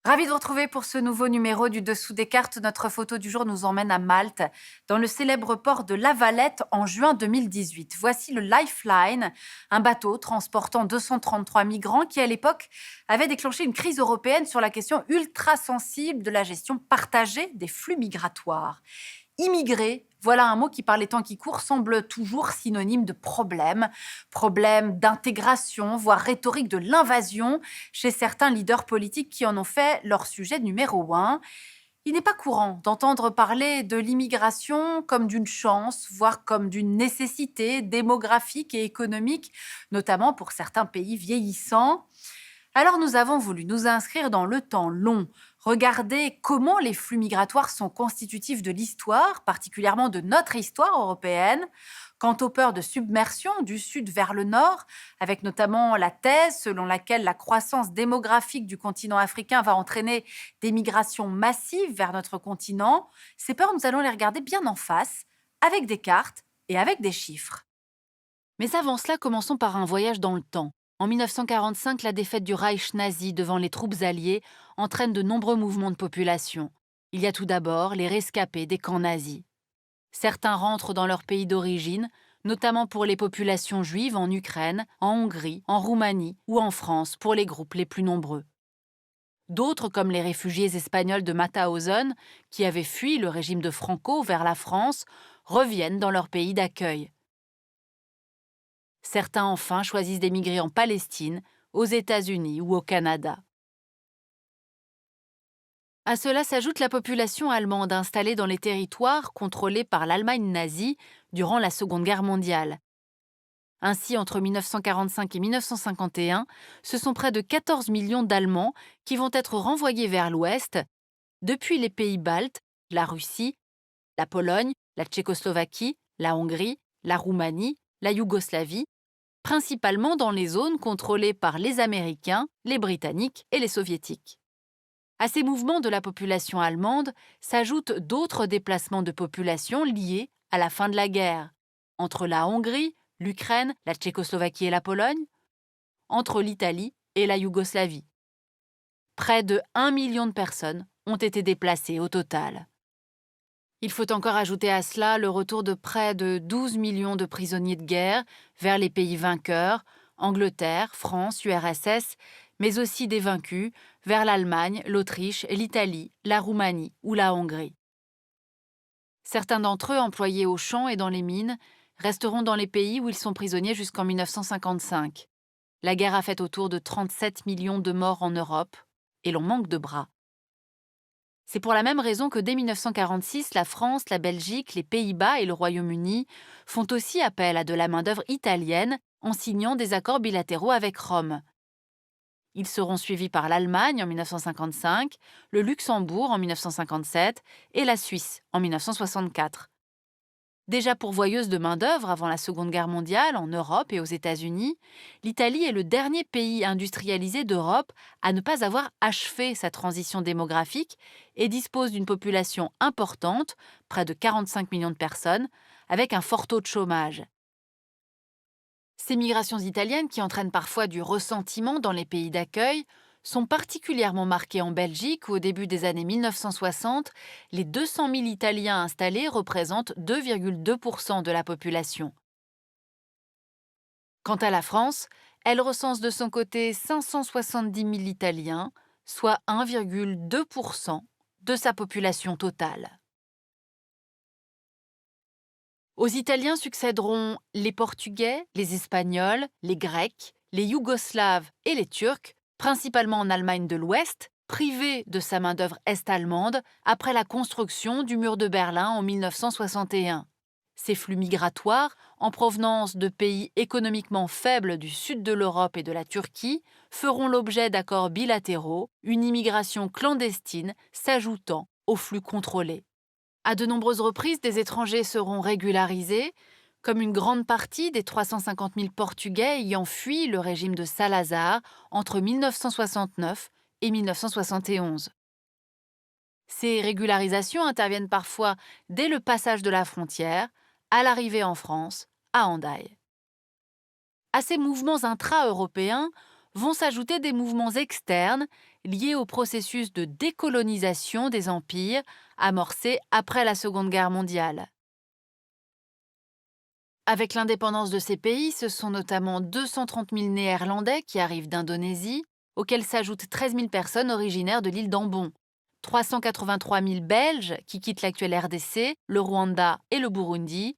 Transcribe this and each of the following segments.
Ravi de vous retrouver pour ce nouveau numéro du Dessous des cartes. Notre photo du jour nous emmène à Malte, dans le célèbre port de La Valette en juin 2018. Voici le Lifeline, un bateau transportant 233 migrants qui, à l'époque, avait déclenché une crise européenne sur la question ultra sensible de la gestion partagée des flux migratoires. Immigré, voilà un mot qui, par les temps qui courent, semble toujours synonyme de problème. Problème d'intégration, voire rhétorique de l'invasion chez certains leaders politiques qui en ont fait leur sujet numéro un. Il n'est pas courant d'entendre parler de l'immigration comme d'une chance, voire comme d'une nécessité démographique et économique, notamment pour certains pays vieillissants. Alors nous avons voulu nous inscrire dans le temps long, regarder comment les flux migratoires sont constitutifs de l'histoire, particulièrement de notre histoire européenne, quant aux peurs de submersion du sud vers le nord, avec notamment la thèse selon laquelle la croissance démographique du continent africain va entraîner des migrations massives vers notre continent. Ces peurs, nous allons les regarder bien en face, avec des cartes et avec des chiffres. Mais avant cela, commençons par un voyage dans le temps. En 1945, la défaite du Reich nazi devant les troupes alliées entraîne de nombreux mouvements de population. Il y a tout d'abord les rescapés des camps nazis. Certains rentrent dans leur pays d'origine, notamment pour les populations juives en Ukraine, en Hongrie, en Roumanie ou en France pour les groupes les plus nombreux. D'autres, comme les réfugiés espagnols de Mauthausen, qui avaient fui le régime de Franco vers la France, reviennent dans leur pays d'accueil. Certains, enfin, choisissent d'émigrer en Palestine, aux États-Unis ou au Canada. À cela s'ajoute la population allemande installée dans les territoires contrôlés par l'Allemagne nazie durant la Seconde Guerre mondiale. Ainsi, entre 1945 et 1951, ce sont près de 14 millions d'Allemands qui vont être renvoyés vers l'Ouest, depuis les pays baltes, la Russie, la Pologne, la Tchécoslovaquie, la Hongrie, la Roumanie, la Yougoslavie, principalement dans les zones contrôlées par les Américains, les Britanniques et les Soviétiques. À ces mouvements de la population allemande s'ajoutent d'autres déplacements de population liés à la fin de la guerre, entre la Hongrie, l'Ukraine, la Tchécoslovaquie et la Pologne, entre l'Italie et la Yougoslavie. Près de 1 million de personnes ont été déplacées au total. Il faut encore ajouter à cela le retour de près de 12 millions de prisonniers de guerre vers les pays vainqueurs, Angleterre, France, URSS, mais aussi des vaincus vers l'Allemagne, l'Autriche, l'Italie, la Roumanie ou la Hongrie. Certains d'entre eux, employés aux champs et dans les mines, resteront dans les pays où ils sont prisonniers jusqu'en 1955. La guerre a fait autour de 37 millions de morts en Europe, et l'on manque de bras. C'est pour la même raison que dès 1946, la France, la Belgique, les Pays-Bas et le Royaume-Uni font aussi appel à de la main-d'œuvre italienne en signant des accords bilatéraux avec Rome. Ils seront suivis par l'Allemagne en 1955, le Luxembourg en 1957 et la Suisse en 1964. Déjà pourvoyeuse de main-d'œuvre avant la Seconde Guerre mondiale en Europe et aux États-Unis, l'Italie est le dernier pays industrialisé d'Europe à ne pas avoir achevé sa transition démographique et dispose d'une population importante, près de 45 millions de personnes, avec un fort taux de chômage. Ces migrations italiennes, qui entraînent parfois du ressentiment dans les pays d'accueil, sont particulièrement marquées en Belgique où, au début des années 1960, les 200 000 Italiens installés représentent 2,2% de la population. Quant à la France, elle recense de son côté 570 000 Italiens, soit 1,2% de sa population totale. Aux Italiens succéderont les Portugais, les Espagnols, les Grecs, les Yougoslaves et les Turcs, principalement en Allemagne de l'Ouest, privés de sa main-d'œuvre est-allemande après la construction du mur de Berlin en 1961. Ces flux migratoires, en provenance de pays économiquement faibles du sud de l'Europe et de la Turquie, feront l'objet d'accords bilatéraux, une immigration clandestine s'ajoutant aux flux contrôlés. À de nombreuses reprises, des étrangers seront régularisés, comme une grande partie des 350 000 Portugais ayant fui le régime de Salazar entre 1969 et 1971. Ces régularisations interviennent parfois dès le passage de la frontière, à l'arrivée en France, à Hendaye. À ces mouvements intra-européens vont s'ajouter des mouvements externes liés au processus de décolonisation des empires amorcé après la Seconde Guerre mondiale. Avec l'indépendance de ces pays, ce sont notamment 230 000 Néerlandais qui arrivent d'Indonésie, auxquels s'ajoutent 13 000 personnes originaires de l'île d'Ambon, 383 000 Belges qui quittent l'actuelle RDC, le Rwanda et le Burundi,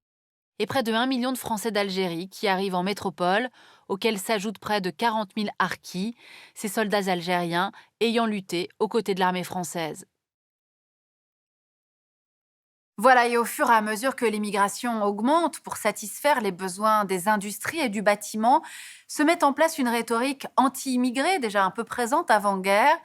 et près de 1 million de Français d'Algérie qui arrivent en métropole, auxquels s'ajoutent près de 40 000 Harkis, ces soldats algériens ayant lutté aux côtés de l'armée française. Voilà, et au fur et à mesure que l'immigration augmente pour satisfaire les besoins des industries et du bâtiment, se met en place une rhétorique anti-immigrée déjà un peu présente avant-guerre.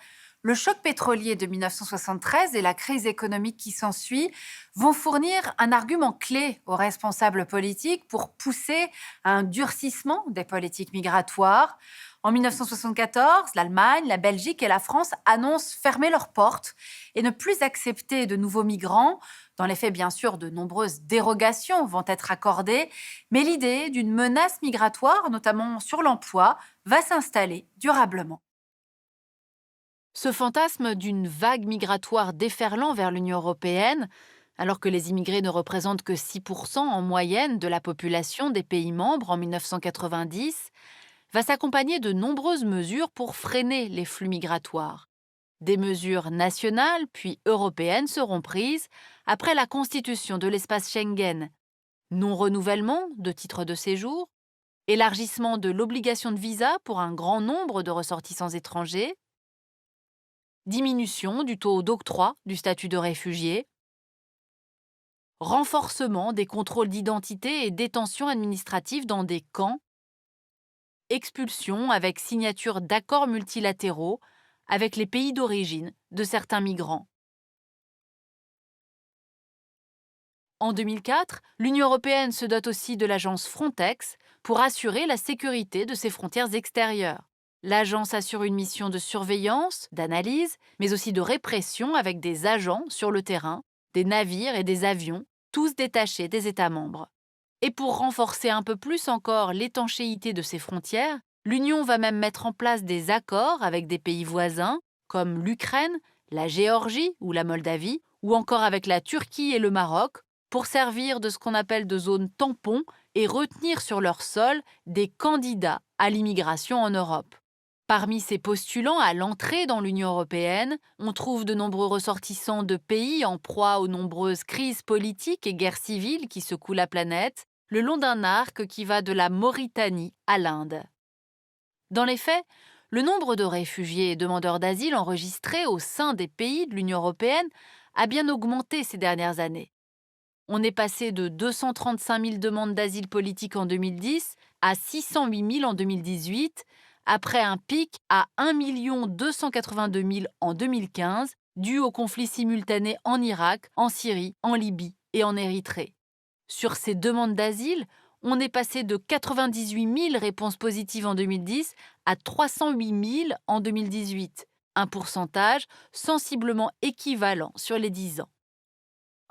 Le choc pétrolier de 1973 et la crise économique qui s'ensuit vont fournir un argument clé aux responsables politiques pour pousser à un durcissement des politiques migratoires. En 1974, l'Allemagne, la Belgique et la France annoncent fermer leurs portes et ne plus accepter de nouveaux migrants. Dans les faits, bien sûr, de nombreuses dérogations vont être accordées, mais l'idée d'une menace migratoire, notamment sur l'emploi, va s'installer durablement. Ce fantasme d'une vague migratoire déferlant vers l'Union européenne, alors que les immigrés ne représentent que 6% en moyenne de la population des pays membres en 1990, va s'accompagner de nombreuses mesures pour freiner les flux migratoires. Des mesures nationales puis européennes seront prises après la constitution de l'espace Schengen. Non-renouvellement de titres de séjour, élargissement de l'obligation de visa pour un grand nombre de ressortissants étrangers, diminution du taux d'octroi du statut de réfugié, renforcement des contrôles d'identité et détention administrative dans des camps, expulsion avec signature d'accords multilatéraux avec les pays d'origine de certains migrants. En 2004, l'Union européenne se dote aussi de l'agence Frontex pour assurer la sécurité de ses frontières extérieures. L'agence assure une mission de surveillance, d'analyse, mais aussi de répression avec des agents sur le terrain, des navires et des avions, tous détachés des États membres. Et pour renforcer un peu plus encore l'étanchéité de ses frontières, l'Union va même mettre en place des accords avec des pays voisins, comme l'Ukraine, la Géorgie ou la Moldavie, ou encore avec la Turquie et le Maroc, pour servir de ce qu'on appelle de zone tampon et retenir sur leur sol des candidats à l'immigration en Europe. Parmi ces postulants à l'entrée dans l'Union européenne, on trouve de nombreux ressortissants de pays en proie aux nombreuses crises politiques et guerres civiles qui secouent la planète, le long d'un arc qui va de la Mauritanie à l'Inde. Dans les faits, le nombre de réfugiés et demandeurs d'asile enregistrés au sein des pays de l'Union européenne a bien augmenté ces dernières années. On est passé de 235 000 demandes d'asile politique en 2010 à 608 000 en 2018, après un pic à 1 282 000 en 2015, dû aux conflits simultanés en Irak, en Syrie, en Libye et en Érythrée. Sur ces demandes d'asile, on est passé de 98 000 réponses positives en 2010 à 308 000 en 2018, un pourcentage sensiblement équivalent sur les 10 ans.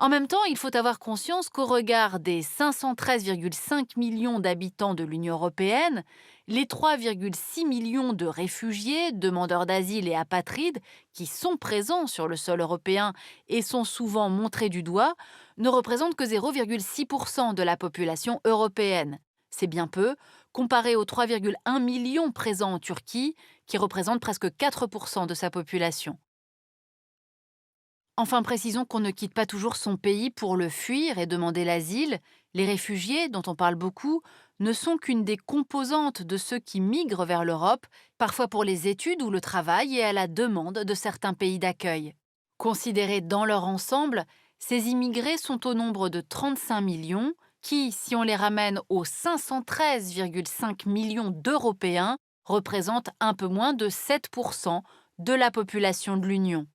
En même temps, il faut avoir conscience qu'au regard des 513,5 millions d'habitants de l'Union européenne, les 3,6 millions de réfugiés, demandeurs d'asile et apatrides qui sont présents sur le sol européen et sont souvent montrés du doigt ne représentent que 0,6% de la population européenne. C'est bien peu, comparé aux 3,1 millions présents en Turquie, qui représentent presque 4% de sa population. Enfin, précisons qu'on ne quitte pas toujours son pays pour le fuir et demander l'asile. Les réfugiés, dont on parle beaucoup, ne sont qu'une des composantes de ceux qui migrent vers l'Europe, parfois pour les études ou le travail et à la demande de certains pays d'accueil. Considérés dans leur ensemble, ces immigrés sont au nombre de 35 millions, qui, si on les ramène aux 513,5 millions d'Européens, représentent un peu moins de 7% de la population de l'Union.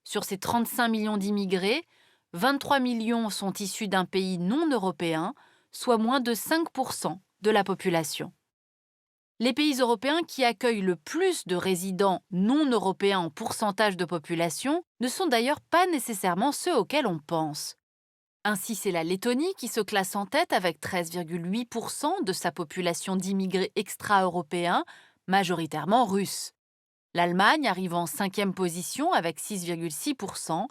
Sur ces 35 millions d'immigrés, 23 millions sont issus d'un pays non européen, soit moins de 5% de la population. Les pays européens qui accueillent le plus de résidents non européens en pourcentage de population ne sont d'ailleurs pas nécessairement ceux auxquels on pense. Ainsi, c'est la Lettonie qui se classe en tête avec 13,8% de sa population d'immigrés extra-européens, majoritairement russes. L'Allemagne arrive en 5e position avec 6,6%,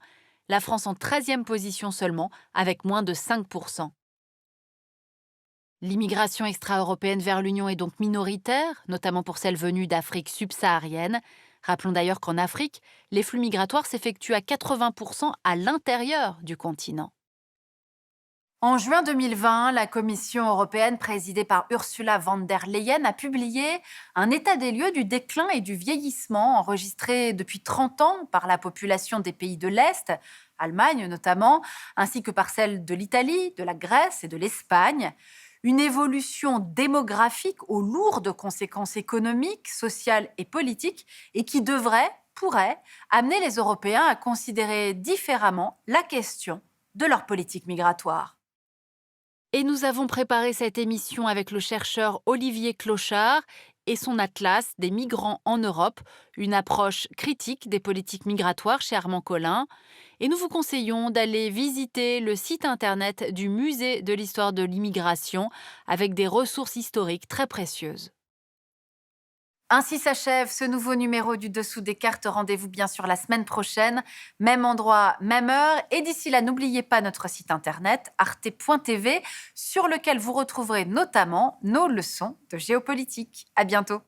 la France en 13e position seulement avec moins de 5%. L'immigration extra-européenne vers l'Union est donc minoritaire, notamment pour celles venues d'Afrique subsaharienne. Rappelons d'ailleurs qu'en Afrique, les flux migratoires s'effectuent à 80% à l'intérieur du continent. En juin 2020, la Commission européenne, présidée par Ursula von der Leyen, a publié un état des lieux du déclin et du vieillissement enregistré depuis 30 ans par la population des pays de l'Est, Allemagne notamment, ainsi que par celle de l'Italie, de la Grèce et de l'Espagne. Une évolution démographique aux lourdes conséquences économiques, sociales et politiques et qui pourrait amener les Européens à considérer différemment la question de leur politique migratoire. Et nous avons préparé cette émission avec le chercheur Olivier Clochard et son atlas des migrants en Europe, une approche critique des politiques migratoires chez Armand Collin. Et nous vous conseillons d'aller visiter le site internet du Musée de l'histoire de l'immigration avec des ressources historiques très précieuses. Ainsi s'achève ce nouveau numéro du Dessous des cartes. Rendez-vous bien sûr la semaine prochaine, même endroit, même heure. Et d'ici là, n'oubliez pas notre site internet arte.tv sur lequel vous retrouverez notamment nos leçons de géopolitique. À bientôt.